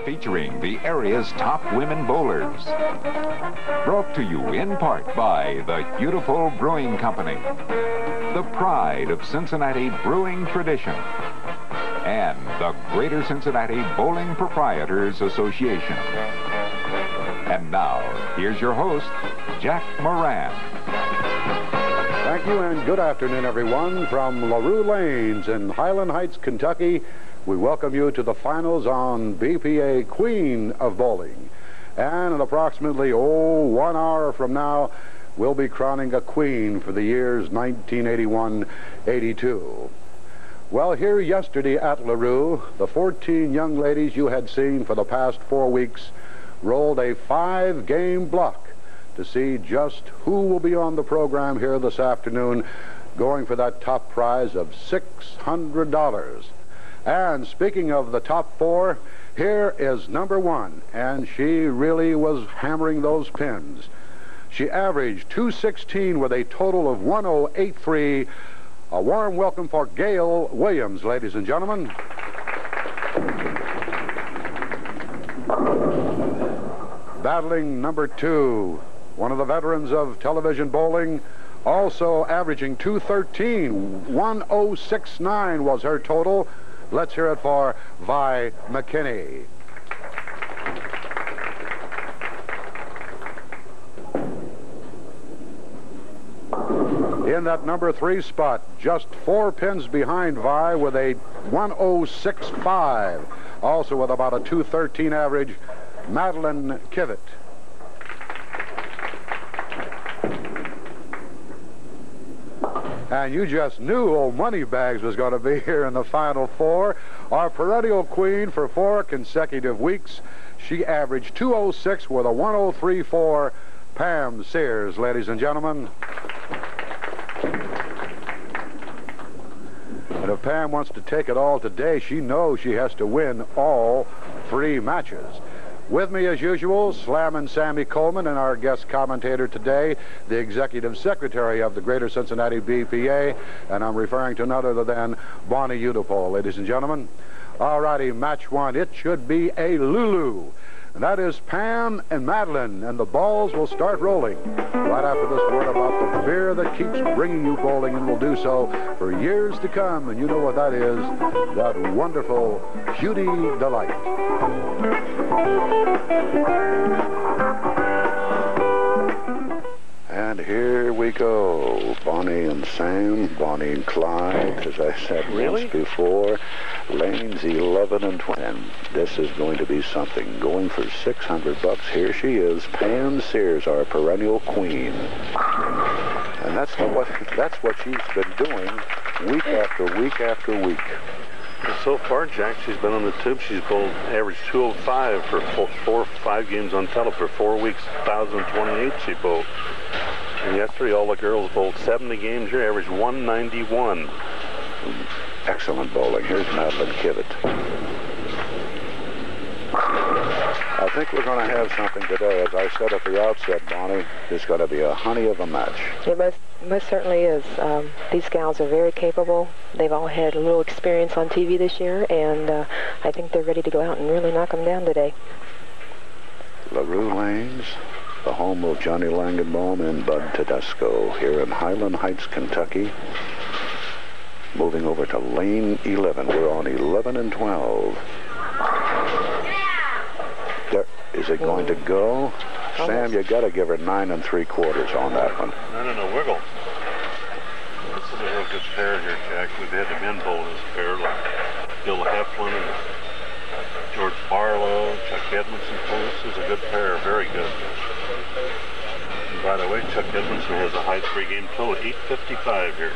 featuring the area's top women bowlers. Brought to you in part by the Beautiful Brewing Company, the pride of Cincinnati brewing tradition, and the Greater Cincinnati Bowling Proprietors Association. And now, here's your host, Jack Moran. Thank you, and good afternoon, everyone. From LaRue Lanes in Highland Heights, Kentucky, we welcome you to the finals on BPA Queen of Bowling. And in approximately, 1 hour from now, we'll be crowning a queen for the years 1981-82. Well, here yesterday at LaRue, the 14 young ladies you had seen for the past 4 weeks rolled a 5-game block to see just who will be on the program here this afternoon, going for that top prize of $600. And speaking of the top 4, here is number 1, and she really was hammering those pins. She averaged .216 with a total of 1083. A warm welcome for Gail Williams, ladies and gentlemen. Battling number 2, one of the veterans of television bowling, also averaging .213. 1069 was her total. Let's hear it for Vi McKinney. In that number 3 spot, just 4 pins behind Vi with a 1065. Also with about a .213 average, Madeline Kivett. And you just knew old Moneybags was going to be here in the final 4. Our perennial queen for 4 consecutive weeks. She averaged .206 with a 1034. Pam Sears, ladies and gentlemen. And if Pam wants to take it all today, she knows she has to win all 3 matches. With me, as usual, Slammin' Sammy Coleman, and our guest commentator today, the Executive Secretary of the Greater Cincinnati BPA, and I'm referring to none other than Bonnie Udipole, ladies and gentlemen. All righty, match 1. It should be a Lulu. And that is Pam and Madeline, and the balls will start rolling right after this word about the beer that keeps bringing you bowling and will do so for years to come. And you know what that is, that wonderful Hudy Delight. And here we go. Bonnie and Sam, Bonnie and Clyde, as I said once before. Lanes 11 and 20. And this is going to be something. Going for $600. Here she is, Pam Sears, our perennial queen. And that's what she's been doing week after week after week. So far, Jack, she's been on the tube. She's bowled average 205 for 4 or 5 games on tele. For 4 weeks, 1,028 she bowled. And yesterday, all the girls bowled 70 games here, average 191. Excellent bowling. Here's Madeline Kivett. I think we're going to have something today. As I said at the outset, Bonnie, it's going to be a honey of a match. It most certainly is. These gals are very capable. They've all had a little experience on TV this year, and I think they're ready to go out and really knock them down today. LaRue Lanes, the home of Johnny Langenbaum and Bud Tedesco, here in Highland Heights, Kentucky. Moving over to lane 11. We're on 11 and 12. There, is it going to go? Sam, you got to give her 9 3/4 on that one. No, wiggle. This is a real good pair here, Jack. We've had the men bowl this pair, like Bill Heflin and George Barlow, Chuck Edmondson. Oh, this is a good pair, very good. And by the way, Chuck Edmondson has a high 3-game total, 855 here.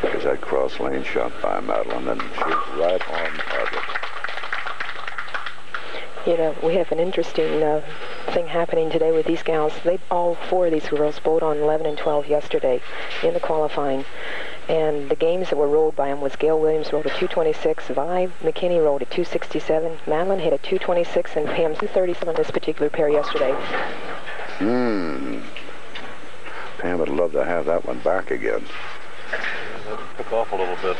Because that cross lane shot by Madeline, and she's right on target. You know, we have an interesting thing happening today with these gals. All 4 of these girls bowled on 11 and 12 yesterday in the qualifying. And the games that were rolled by them was Gail Williams rolled a 226, Vi McKinney rolled a 267, Madeline hit a 226, and Pam 237 on this particular pair yesterday. Pam would love to have that one back again. Took off a little bit.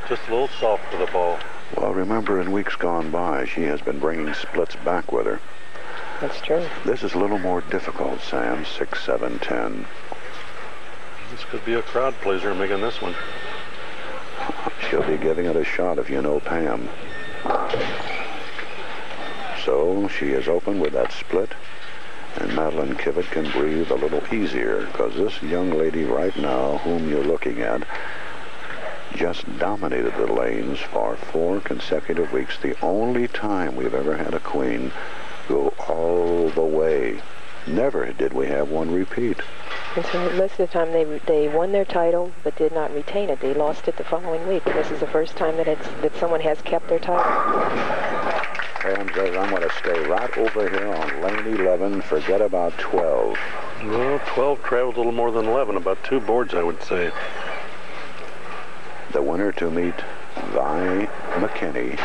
Just a little soft for the ball. Well, remember, in weeks gone by, she has been bringing splits back with her. That's true. This is a little more difficult, Sam. 6, 7, 10. This could be a crowd pleaser making this one. She'll be giving it a shot if you know Pam. So she is open with that split, and Madeline Kivett can breathe a little easier, because this young lady right now, whom you're looking at, just dominated the lanes for 4 consecutive weeks. The only time we've ever had a queen go all the way. Never did we have one repeat. And so most of the time they won their title but did not retain it. They lost it the following week. This is the first time that someone has kept their title. Pam says, I'm going to stay right over here on lane 11. Forget about 12. Well, 12 travels a little more than 11. About 2 boards, I would say. The winner to meet Vi McKinney,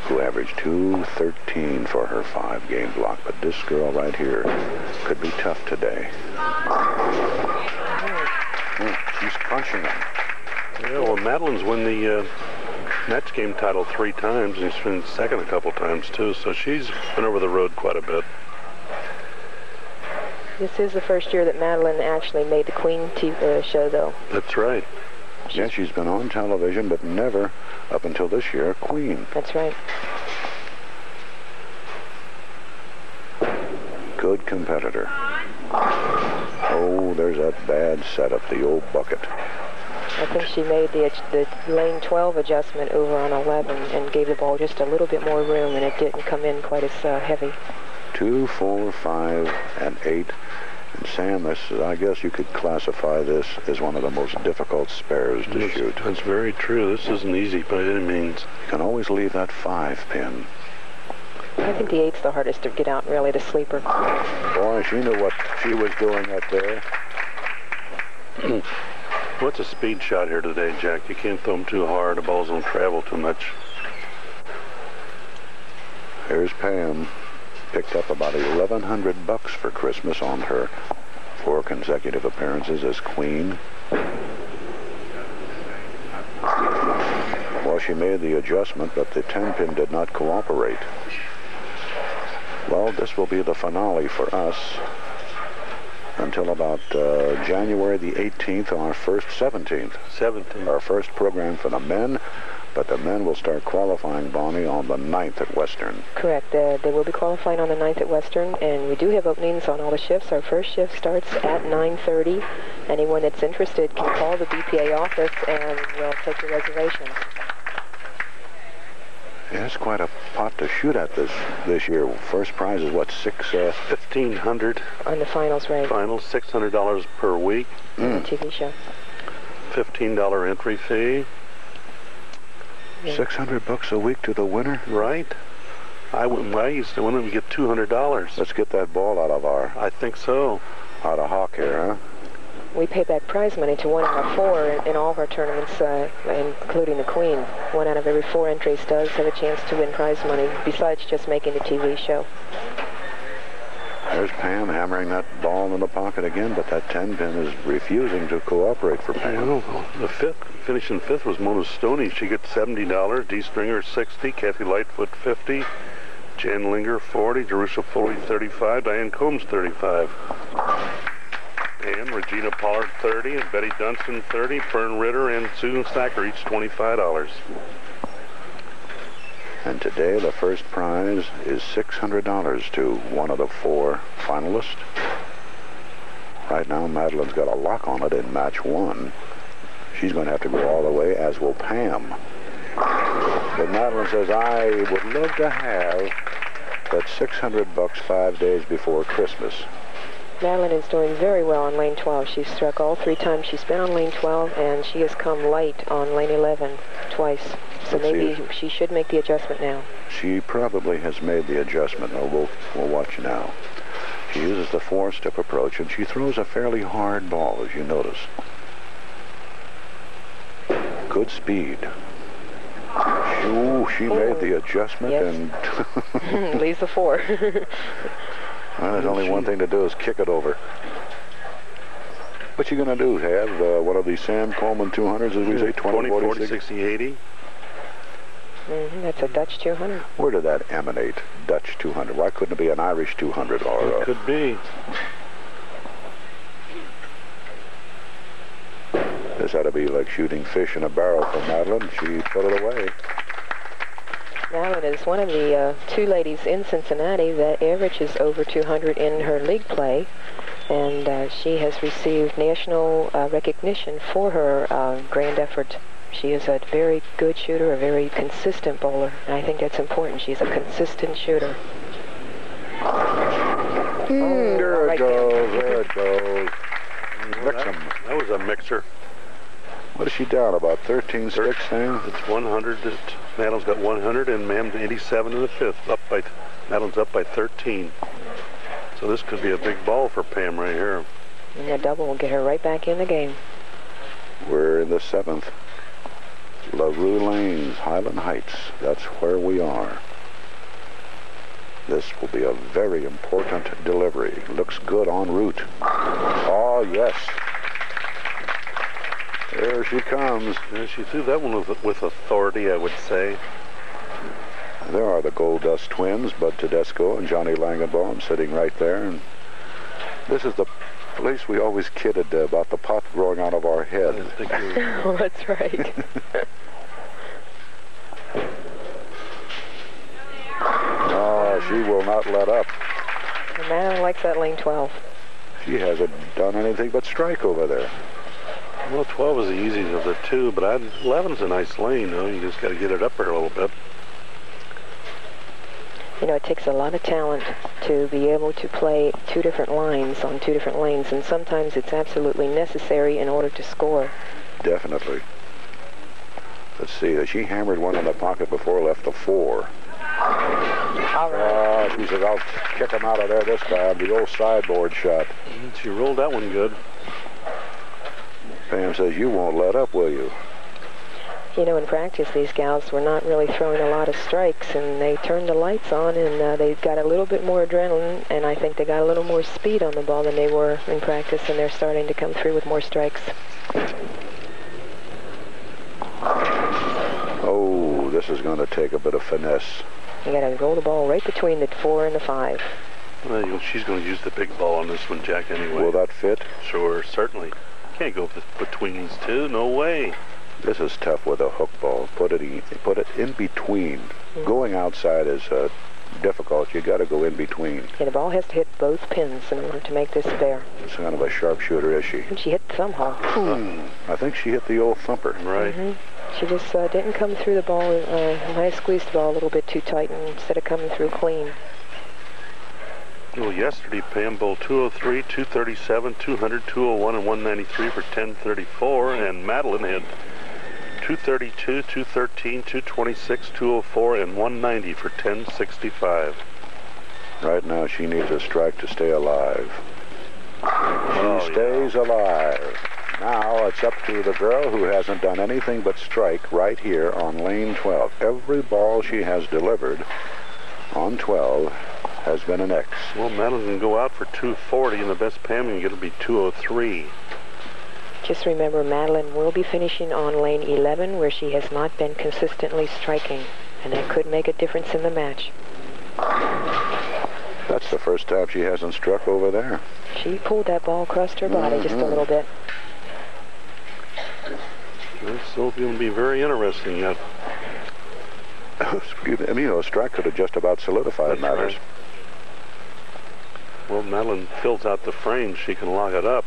who averaged 213 for her 5-game block. But this girl right here could be tough today. She's crunching them. Yeah, well, Madeline's won the match game title 3 times, and she's been second a couple times, too. So she's been over the road quite a bit. This is the first year that Madeline actually made the Queen TV show, though. That's right. Yeah, she's been on television, but never, up until this year, Queen. That's right. Good competitor. Oh, there's that bad setup, the old bucket. I think she made the lane 12 adjustment over on 11 and gave the ball just a little bit more room, and it didn't come in quite as heavy. 2, 4, 5, and 8. And Sam, I guess you could classify this as one of the most difficult spares to shoot. That's very true. This isn't easy by any means. You can always leave that 5 pin. I think the 8's the hardest to get out, really, the sleeper. Boy, she knew what she was doing up there. What's a speed shot here today, Jack? You can't throw them too hard. The balls don't travel too much. Here's Pam. Picked up about $1,100 for Christmas on her 4 consecutive appearances as Queen. Well, she made the adjustment, but the 10-pin did not cooperate. Well, this will be the finale for us until about January the 18th, our first 17th. Our first program for the men. But the men will start qualifying, Bonnie, on the 9th at Western. Correct. They will be qualifying on the 9th at Western, and we do have openings on all the shifts. Our first shift starts at 9:30. Anyone that's interested can call the BPA office, and we'll take your reservations. Yeah, it's quite a pot to shoot at this year. First prize is what, $1,500 on the finals, right? Finals, $600 per week. The TV show. $15 entry fee. Yeah. $600 a week to the winner? Right. I used to win it, we get $200. Let's get that ball out of I think so. Out of Hawk here, huh? We pay back prize money to 1 out of 4 in all of our tournaments, including the Queen. 1 out of every 4 entries does have a chance to win prize money, besides just making the TV show. There's Pam hammering that ball in the pocket again, but that 10-pin is refusing to cooperate for Pam. Well, finishing 5th was Mona Stoney. She gets $70. Dee Stringer, $60. Kathy Lightfoot, $50. Jan Linger, $40. Jerusha Foley, $35. Diane Combs, $35. And Regina Pollard, $30. And Betty Dunstan, $30. Fern Ritter and Susan Stacker, each $25. And today the first prize is $600 to one of the 4 finalists. Right now Madeline's got a lock on it in match 1. She's going to have to go all the way, as will Pam. But Madeline says, I would love to have that $600 5 days before Christmas. Madeline is doing very well on lane 12. She's struck all 3 times she's been on lane 12, and she has come light on lane 11 twice. So maybe she should make the adjustment now. She probably has made the adjustment. We'll watch now. She uses the 4-step approach, and she throws a fairly hard ball, as you notice. Good speed. She made the adjustment, yes. And leaves the 4. Well, there's only one thing to do, is kick it over. What you going to do? Have one of these Sam Coleman 200s, as we say, 20, 40, 60, 80? That's a Dutch 200. Where did that emanate, Dutch 200? Why couldn't it be an Irish 200? Or it could be. This had to be like shooting fish in a barrel for Madeline. She put it away. Madeline is one of the two ladies in Cincinnati that averages over 200 in her league play, and she has received national recognition for her grand effort. She is a very good shooter, a very consistent bowler, and I think that's important. She's a consistent shooter. There it goes, there it goes. That was a mixer. What is she down, about 13 sticks, Sam? It's 100. Madeline's got 100, and Mam's 87 in the fifth. Madeline's up by 13. So this could be a big ball for Pam right here. And a double will get her right back in the game. We're in the seventh. LaRue Lanes, Highland Heights. That's where we are. This will be a very important delivery. Looks good en route. Oh, yes. There she comes. Yeah, she threw that one with authority, I would say. There are the Gold Dust twins, Bud Tedesco and Johnny Langenbaum, sitting right there. And this is the place we always kidded about the pot growing out of our head. Oh, that's right. Oh, she will not let up. The man likes that lane 12. She hasn't done anything but strike over there. Well, 12 is the easiest of the two, but 11's a nice lane, though. You just got to get it up there a little bit. You know, it takes a lot of talent to be able to play two different lines on two different lanes, and sometimes it's absolutely necessary in order to score. Definitely. Let's see. She hammered one in the pocket before, left a 4. All right. She said, I'll kick him out of there this time. The old sideboard shot. She rolled that one good. Pam says, you won't let up, will you? You know, in practice, these gals were not really throwing a lot of strikes, and they turned the lights on, and they got a little bit more adrenaline, and I think they got a little more speed on the ball than they were in practice, and they're starting to come through with more strikes. Oh, this is going to take a bit of finesse. You got to roll the ball right between the 4 and the 5. Well, she's going to use the big ball on this one, Jack, anyway. Will that fit? Sure, certainly. Can't go between these two. No way. This is tough with a hook ball. Put it in between. Mm-hmm. Going outside is difficult. You got to go in between. Yeah, the ball has to hit both pins in order to make this fair. It's kind of a sharpshooter, is she? And she hit the thumb hole. I think she hit the old thumper. Right. She just didn't come through the ball. Might have squeezed the ball a little bit too tight instead of coming through clean. Well, yesterday, Pam bowled 203, 237, 200, 201, and 193 for 1034, and Madeline had 232, 213, 226, 204, and 190 for 1065. Right now, she needs a strike to stay alive. She stays alive. Now it's up to the girl who hasn't done anything but strike right here on lane 12. Every ball she has delivered on 12 has been an X. Well, Madeline can go out for 240, and the best Pam can get will be 203. Just remember, Madeline will be finishing on lane 11, where she has not been consistently striking, and that could make a difference in the match. That's the first time she hasn't struck over there. She pulled that ball across her body just a little bit. It's still going to be very interesting. Excuse me, I mean, a strike could have just about solidified matters. Right. Well, Madeline fills out the frame. She can lock it up.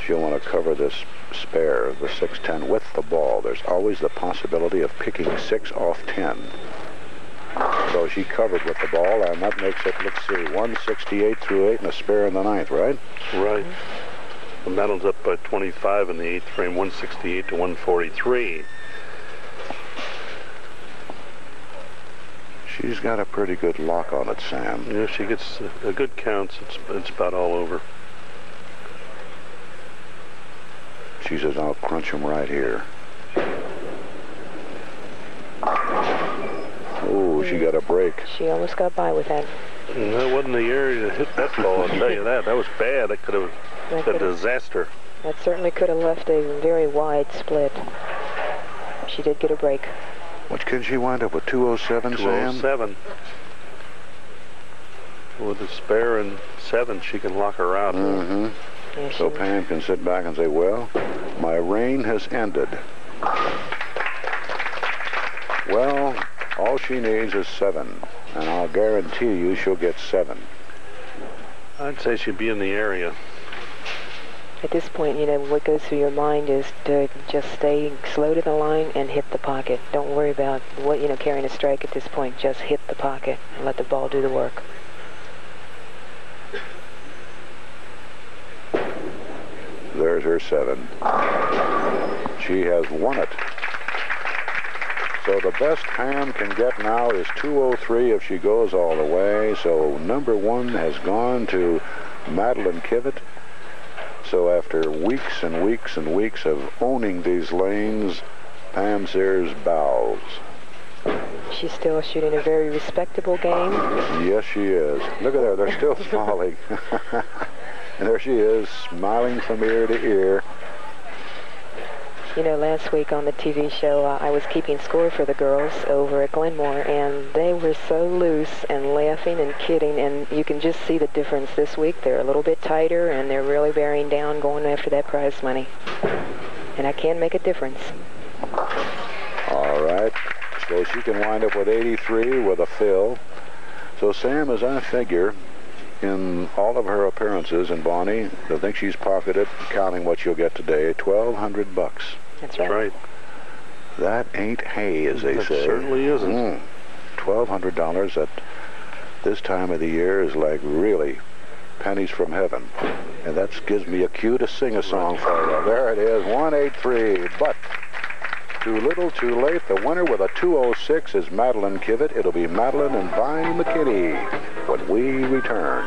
She'll want to cover this spare, the 6-10, with the ball. There's always the possibility of picking 6 off 10. So she covered with the ball, and that makes it, let's see, 168 through 8 and a spare in the 9th, right? Right. And Madeline's up by 25 in the 8th frame, 168 to 143. She's got a pretty good lock on it, Sam. Yeah, if she gets a good count, it's about all over. She says, I'll crunch him right here. Oh, she got a break. She almost got by with that. That wasn't the area to hit that ball, I'll tell you that. That was bad. That could have been a disaster. That certainly could have left a very wide split. She did get a break. What can she wind up with? 207, Sam? 207. With a spare and 7, she can lock her out. Mm-hmm. Yeah, So Pam can sit back and say, well, my reign has ended. Well, all she needs is 7, and I'll guarantee you she'll get 7. I'd say she'd be in the area. At this point, you know, what goes through your mind is to just stay slow to the line and hit the pocket. Don't worry about what, you know, carrying a strike at this point. Just hit the pocket and let the ball do the work. There's her 7. She has won it. So the best Pam can get now is 203 if she goes all the way. So number 1 has gone to Madeline Kivett. So after weeks and weeks and weeks of owning these lanes, Pam Sears bows. She's still shooting a very respectable game. Yes, she is. Look at her. They're still falling. And there she is, smiling from ear to ear. You know, last week on the TV show, I was keeping score for the girls over at Glenmore, and they were so loose and laughing and kidding, and you can just see the difference this week. They're a little bit tighter, and they're really bearing down, going after that prize money. And I can make a difference. All right. So she can wind up with 83 with a fill. So, Sam, as I figure, in all of her appearances in Bonnie, I think she's pocketed, counting what she'll get today, $1,200. That's right. That ain't hay, as they say. It certainly isn't. $1,200 at this time of the year is like really pennies from heaven. And that gives me a cue to sing a song for you. There it is, 183. But too little, too late. The winner with a 206 is Madeline Kivett. It'll be Madeline and Vine McKinney when we return.